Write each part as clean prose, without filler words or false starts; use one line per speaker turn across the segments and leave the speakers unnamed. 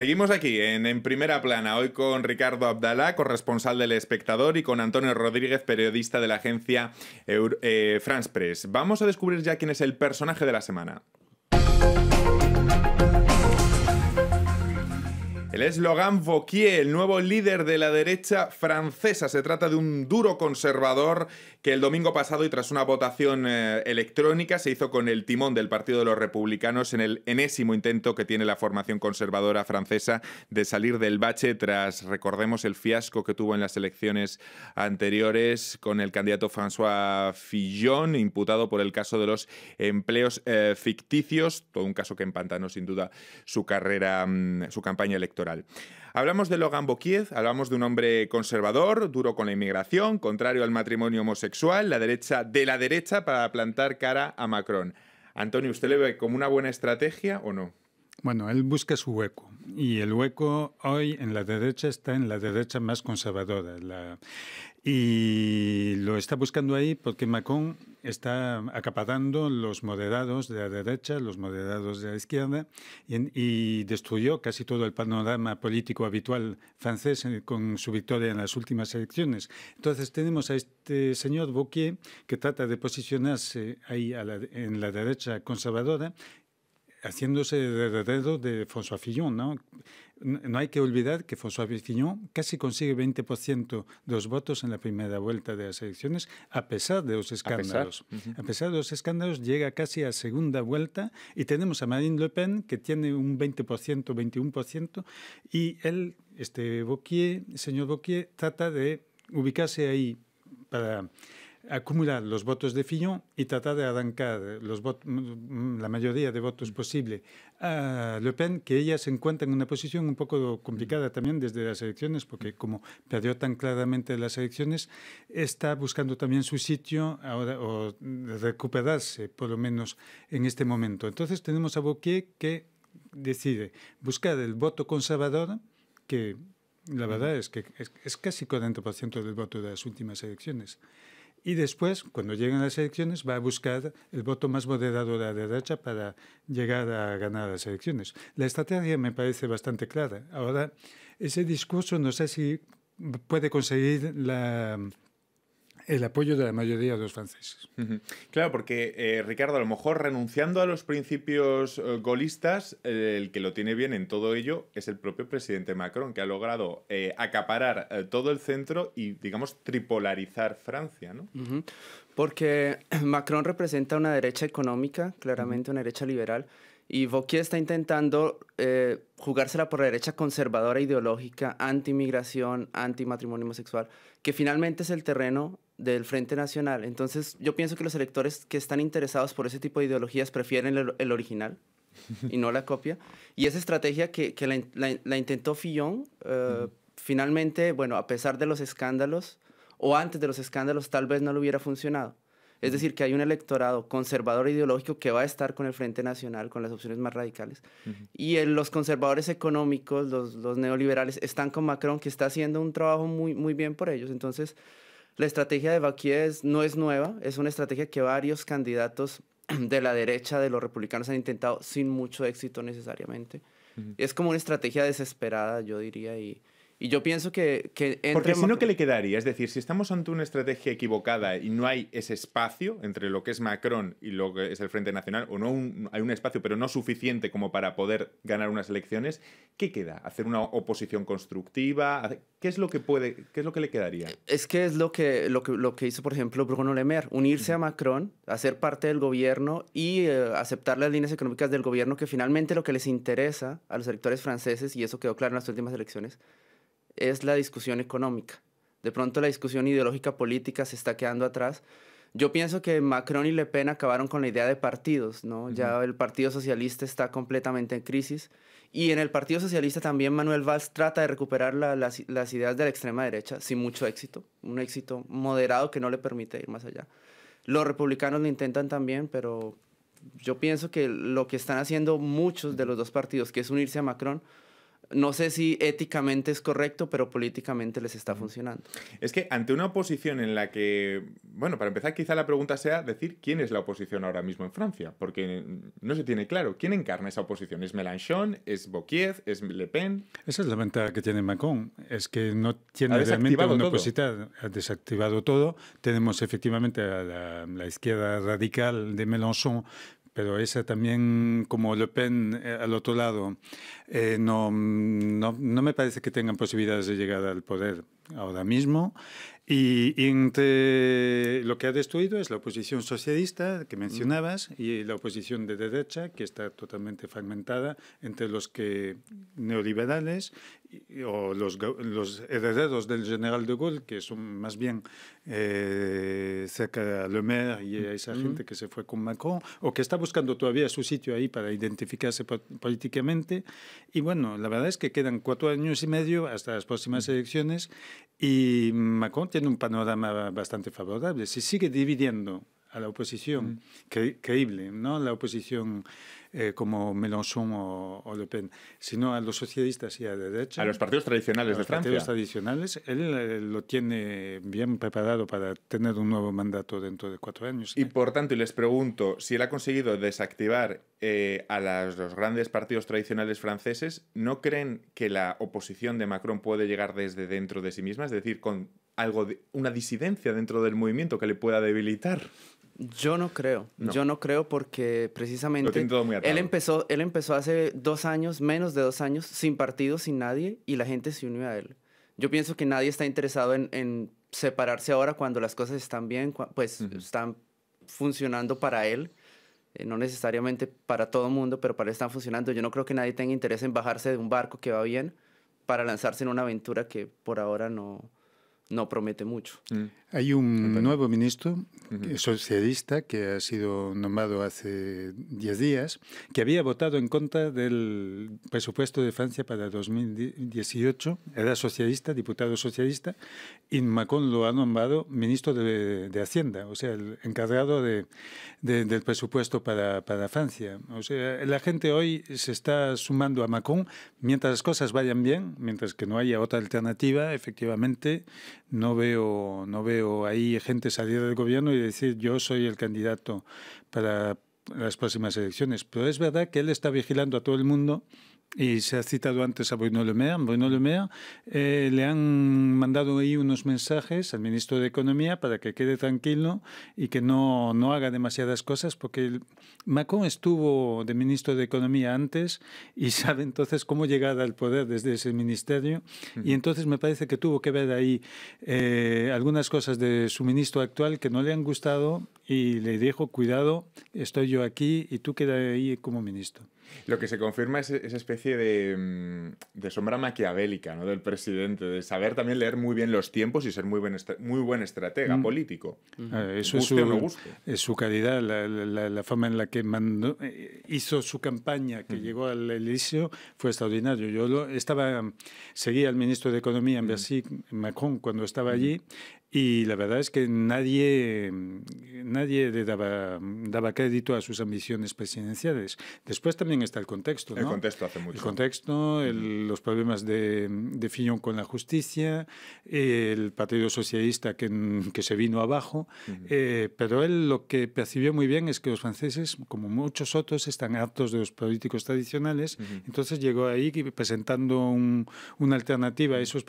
Seguimos aquí en Primera Plana, hoy con Ricardo Abdalá, corresponsal del Espectador, y con Antonio Rodríguez, periodista de la agencia France Press. Vamos a descubrir ya quién es el personaje de la semana. Él es Laurent Wauquiez, el nuevo líder de la derecha francesa. Se trata de un duro conservador que el domingo pasado, y tras una votación electrónica, se hizo con el timón del Partido de los Republicanos en el enésimo intento que tiene la formación conservadora francesa de salir del bache tras, recordemos, el fiasco que tuvo en las elecciones anteriores con el candidato François Fillon, imputado por el caso de los empleos ficticios, todo un caso que empantanó sin duda su carrera, su campaña electoral. Hablamos de Laurent Wauquiez, hablamos de un hombre conservador, duro con la inmigración, contrario al matrimonio homosexual, de la derecha para plantar cara a Macron. Antonio, ¿usted le ve como una buena estrategia o no?
Bueno, él busca su hueco, y el hueco hoy en la derecha está en la derecha más conservadora. Y lo está buscando ahí porque Macron está acaparando los moderados de la derecha, los moderados de la izquierda, y destruyó casi todo el panorama político habitual francés con su victoria en las últimas elecciones. Entonces tenemos a este señor Wauquiez que trata de posicionarse ahí en la derecha conservadora, haciéndose de heredero de François Fillon, ¿no? No hay que olvidar que François Fillon casi consigue 20% de los votos en la primera vuelta de las elecciones, a pesar de los escándalos. A pesar de los escándalos, llega casi a segunda vuelta, y tenemos a Marine Le Pen, que tiene un 20%, 21%, y él, señor Wauquiez, trata de ubicarse ahí para acumular los votos de Fillon y tratar de arrancar la mayoría de votos posible a Le Pen, que ella se encuentra en una posición un poco complicada también desde las elecciones, porque como perdió tan claramente las elecciones, está buscando también su sitio ahora, o recuperarse por lo menos en este momento. Entonces tenemos a Wauquiez que decide buscar el voto conservador, que la verdad es que es casi 40% del voto de las últimas elecciones. Y después, cuando lleguen las elecciones, va a buscar el voto más moderado de la derecha para llegar a ganar las elecciones. La estrategia me parece bastante clara. Ahora, ese discurso no sé si puede conseguir el apoyo de la mayoría de los franceses.
Claro, porque, Ricardo, a lo mejor renunciando a los principios gaullistas, el que lo tiene bien en todo ello es el propio presidente Macron, que ha logrado acaparar todo el centro y, digamos, tripolarizar Francia, ¿no?
Porque Macron representa una derecha económica, claramente una derecha liberal, y Wauquiez está intentando jugársela por la derecha conservadora ideológica, anti-inmigración, anti-matrimonio homosexual, que finalmente es el terreno del Frente Nacional. Entonces, yo pienso que los electores que están interesados por ese tipo de ideologías prefieren el original y no la copia. Y esa estrategia que la intentó Fillon, finalmente, bueno, a pesar de los escándalos, o antes de los escándalos, tal vez no le hubiera funcionado. Es decir, que hay un electorado conservador ideológico que va a estar con el Frente Nacional, con las opciones más radicales. Y los conservadores económicos, los neoliberales, están con Macron, que está haciendo un trabajo muy, muy bien por ellos. Entonces, la estrategia de Wauquiez no es nueva, es una estrategia que varios candidatos de la derecha, de los republicanos, han intentado sin mucho éxito necesariamente. Es como una estrategia desesperada, yo diría, y yo pienso que
porque si no, ¿qué le quedaría? Es decir, si estamos ante una estrategia equivocada y no hay ese espacio entre lo que es Macron y lo que es el Frente Nacional, o no hay un espacio, pero no suficiente como para poder ganar unas elecciones, ¿qué queda? ¿Hacer una oposición constructiva? ¿Qué es lo que le quedaría?
Es que es lo que hizo, por ejemplo, Bruno Le Maire, unirse a Macron, hacer parte del gobierno y aceptar las líneas económicas del gobierno, que finalmente lo que les interesa a los electores franceses, y eso quedó claro en las últimas elecciones, es la discusión económica. De pronto la discusión ideológica política se está quedando atrás. Yo pienso que Macron y Le Pen acabaron con la idea de partidos, ¿no? Ya el Partido Socialista está completamente en crisis, y en el Partido Socialista también Manuel Valls trata de recuperar las ideas de la extrema derecha sin mucho éxito, un éxito moderado que no le permite ir más allá. Los republicanos lo intentan también, pero yo pienso que lo que están haciendo muchos de los dos partidos, que es unirse a Macron, No sé si éticamente es correcto, pero políticamente les está funcionando.
Es que ante una oposición en la que, bueno, para empezar quizá la pregunta sea decir quién es la oposición ahora mismo en Francia, porque no se tiene claro quién encarna esa oposición. ¿Es Mélenchon? ¿Es Wauquiez? ¿Es Le Pen?
Esa es la ventaja que tiene Macron, es que no tiene
Ha
realmente
desactivado
una
todo.
oposición, ha desactivado todo. Tenemos efectivamente a la izquierda radical de Mélenchon, pero esa también, como Le Pen al otro lado, no me parece que tengan posibilidades de llegar al poder ahora mismo. Y entre lo que ha destruido es la oposición socialista que mencionabas y la oposición de derecha, que está totalmente fragmentada entre los que neoliberales o los herederos del general de Gaulle, que son más bien cerca de Le Maire y a esa gente que se fue con Macron, o que está buscando todavía su sitio ahí para identificarse políticamente. Y bueno, la verdad es que quedan 4 años y medio hasta las próximas elecciones y Macron tiene un panorama bastante favorable. Si sigue dividiendo a la oposición creíble, no la oposición como Mélenchon o Le Pen, sino a los socialistas y a la derecha.
A los partidos tradicionales de Francia.
A los partidos tradicionales, él lo tiene bien preparado para tener un nuevo mandato dentro de 4 años.
Y por tanto, y les pregunto, si él ha conseguido desactivar a los grandes partidos tradicionales franceses, ¿no creen que la oposición de Macron puede llegar desde dentro de sí misma? Es decir, con una disidencia dentro del movimiento que le pueda debilitar.
Yo no creo.
No.
Yo no creo porque precisamente
todo muy atado.
él empezó hace 2 años, menos de 2 años, sin partido, sin nadie, y la gente se unió a él. Yo pienso que nadie está interesado en separarse ahora cuando las cosas están bien, pues están funcionando para él. No necesariamente para todo el mundo, pero para él están funcionando. Yo no creo que nadie tenga interés en bajarse de un barco que va bien para lanzarse en una aventura que por ahora no promete mucho.
Hay un nuevo ministro socialista que ha sido nombrado hace 10 días, que había votado en contra del presupuesto de Francia para 2018. Era socialista, diputado socialista, y Macron lo ha nombrado ministro de Hacienda, o sea, el encargado del presupuesto para Francia. O sea, la gente hoy se está sumando a Macron mientras las cosas vayan bien, mientras que no haya otra alternativa. Efectivamente, no veo ahí gente salir del gobierno y decir yo soy el candidato para las próximas elecciones. Pero es verdad que él está vigilando a todo el mundo y se ha citado antes a Bruno Le Maire. Bruno Le Maire le han mandado ahí unos mensajes al ministro de Economía para que quede tranquilo y que no haga demasiadas cosas, porque Macron estuvo de ministro de Economía antes y sabe entonces cómo llegar al poder desde ese ministerio. Y entonces me parece que tuvo que ver ahí algunas cosas de su ministro actual que no le han gustado y le dijo, cuidado, estoy yo aquí y tú queda ahí como ministro.
Lo que se confirma es esa especie de sombra maquiavélica, ¿no?, del presidente, de saber también leer muy bien los tiempos y ser muy buen estratega político.
Eso
guste o no guste.
Es su calidad, la forma en la que hizo su campaña, que llegó al Elíseo, fue extraordinario. Yo seguía al ministro de Economía en Bercy, Macron, cuando estaba allí, y la verdad es que nadie le daba crédito a sus ambiciones presidenciales. Después también está el contexto, ¿no?
El contexto hace mucho.
El contexto, los problemas de Fillon con la justicia, el Partido Socialista que se vino abajo, pero él lo que percibió muy bien es que los franceses, como muchos otros, están hartos de los políticos tradicionales. Entonces llegó ahí presentando una alternativa a esos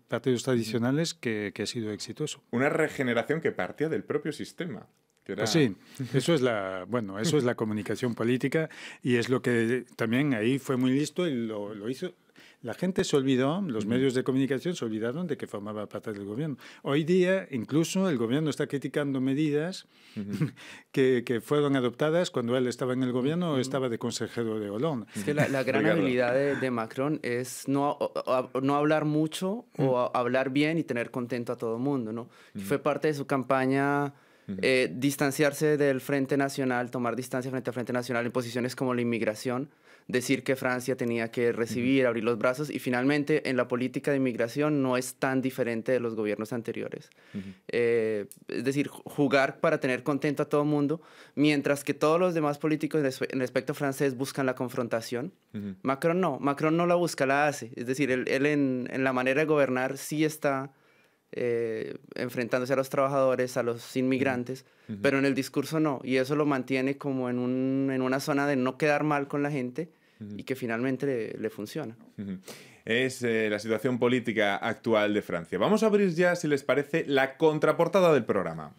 partidos tradicionales que ha sido exitoso.
Una regeneración que partía del propio sistema.
Pues sí, eso es la comunicación política y es lo que también ahí fue muy listo y lo hizo. La gente se olvidó, los medios de comunicación se olvidaron de que formaba parte del gobierno. Hoy día, incluso, el gobierno está criticando medidas que fueron adoptadas cuando él estaba en el gobierno o estaba de consejero de Hollande.
Es que la gran habilidad de Macron es no hablar mucho o hablar bien y tener contento a todo el mundo, ¿no? Fue parte de su campaña distanciarse del Frente Nacional, tomar distancia frente al Frente Nacional en posiciones como la inmigración, decir que Francia tenía que recibir, abrir los brazos, y finalmente en la política de inmigración no es tan diferente de los gobiernos anteriores. Es decir, jugar para tener contento a todo mundo, mientras que todos los demás políticos en el aspecto francés buscan la confrontación. Macron no la busca, la hace. Es decir, él en la manera de gobernar sí está enfrentándose a los trabajadores, a los inmigrantes, pero en el discurso no, y eso lo mantiene como en una zona de no quedar mal con la gente y que finalmente le funciona.
Es la situación política actual de Francia. Vamos a abrir ya, si les parece, la contraportada del programa.